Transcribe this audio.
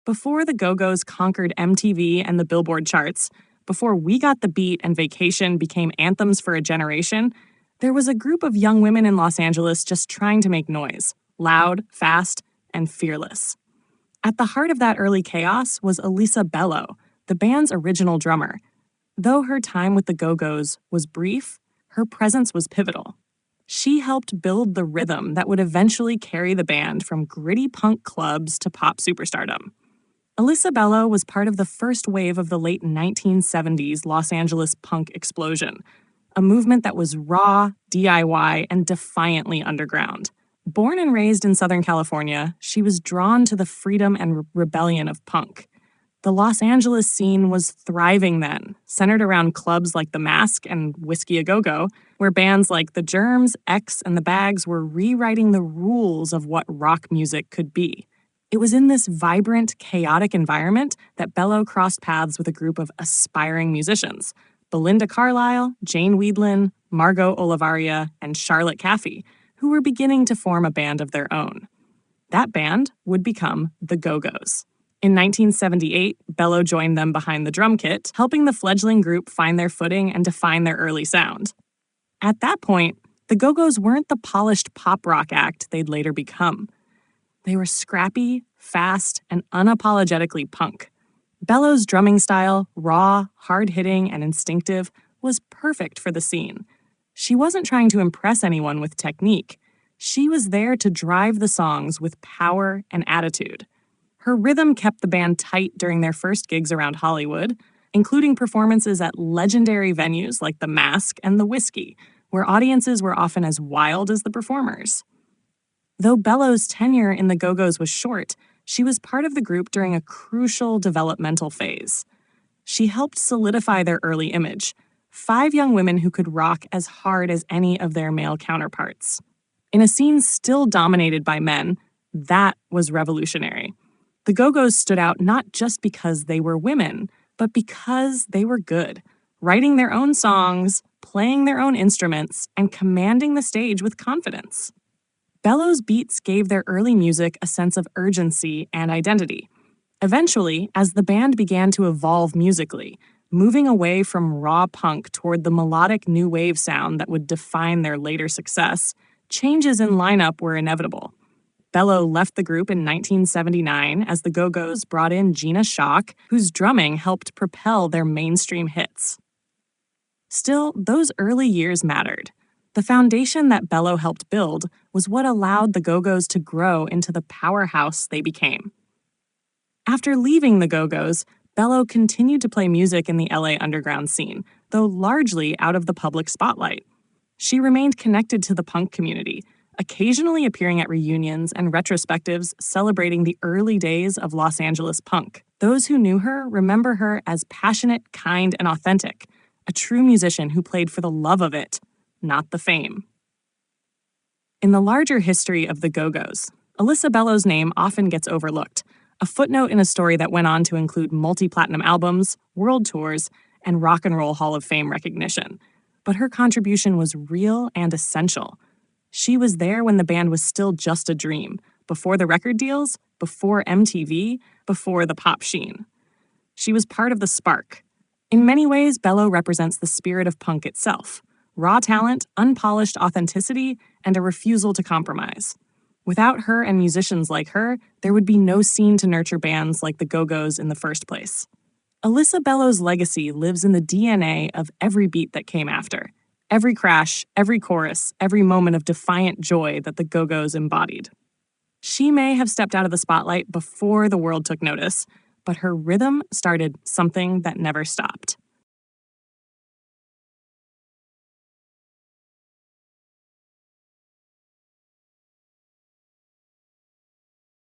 Before the Go-Go's conquered MTV and the Billboard charts, before We Got the Beat and Vacation became anthems for a generation, there was a group of young women in Los Angeles just trying to make noise, loud, fast, and fearless. At the heart of that early chaos was Elissa Bello, the band's original drummer. Though her time with the Go-Go's was brief, her presence was pivotal. She helped build the rhythm that would eventually carry the band from gritty punk clubs to pop superstardom. Elissa Bello was part of the first wave of the late 1970s Los Angeles punk explosion, a movement that was raw, DIY, and defiantly underground. Born and raised in Southern California, she was drawn to the freedom and rebellion of punk. The Los Angeles scene was thriving then, centered around clubs like The Mask and Whiskey A Go-Go, where bands like The Germs, X, and The Bags were rewriting the rules of what rock music could be. It was in this vibrant, chaotic environment that Bello crossed paths with a group of aspiring musicians: Belinda Carlisle, Jane Weedlin, Margot Olivaria, and Charlotte Caffey, who were beginning to form a band of their own. That band would become the Go-Go's. In 1978, Bello joined them behind the drum kit, helping the fledgling group find their footing and define their early sound. At that point, the Go-Go's weren't the polished pop rock act they'd later become. They were scrappy, fast, and unapologetically punk. Bello's drumming style, raw, hard-hitting, and instinctive, was perfect for the scene. She wasn't trying to impress anyone with technique. She was there to drive the songs with power and attitude. Her rhythm kept the band tight during their first gigs around Hollywood, including performances at legendary venues like The Mask and the Whiskey, where audiences were often as wild as the performers. Though Bello's tenure in the Go-Go's was short, she was part of the group during a crucial developmental phase. She helped solidify their early image: 5 young women who could rock as hard as any of their male counterparts. In a scene still dominated by men, that was revolutionary. The Go-Go's stood out not just because they were women, but because they were good, writing their own songs, playing their own instruments, and commanding the stage with confidence. Bello's beats gave their early music a sense of urgency and identity. Eventually, as the band began to evolve musically, moving away from raw punk toward the melodic new wave sound that would define their later success, changes in lineup were inevitable. Bello left the group in 1979 as the Go-Go's brought in Gina Schock, whose drumming helped propel their mainstream hits. Still, those early years mattered. The foundation that Bello helped build was what allowed the Go-Go's to grow into the powerhouse they became. After leaving the Go-Go's, Bello continued to play music in the LA underground scene, though largely out of the public spotlight. She remained connected to the punk community, occasionally appearing at reunions and retrospectives celebrating the early days of Los Angeles punk. Those who knew her remember her as passionate, kind, and authentic, a true musician who played for the love of it, not the fame. In the larger history of the Go-Go's, Elissa Bello's name often gets overlooked, a footnote in a story that went on to include multi-platinum albums, world tours, and Rock and Roll Hall of Fame recognition. But her contribution was real and essential. She was there when the band was still just a dream, before the record deals, before MTV, before the pop sheen. She was part of the spark. In many ways, Bello represents the spirit of punk itself: raw talent, unpolished authenticity, and a refusal to compromise. Without her and musicians like her, there would be no scene to nurture bands like the Go-Go's in the first place. Elissa Bello's legacy lives in the DNA of every beat that came after. Every crash, every chorus, every moment of defiant joy that the Go-Go's embodied. She may have stepped out of the spotlight before the world took notice, but her rhythm started something that never stopped.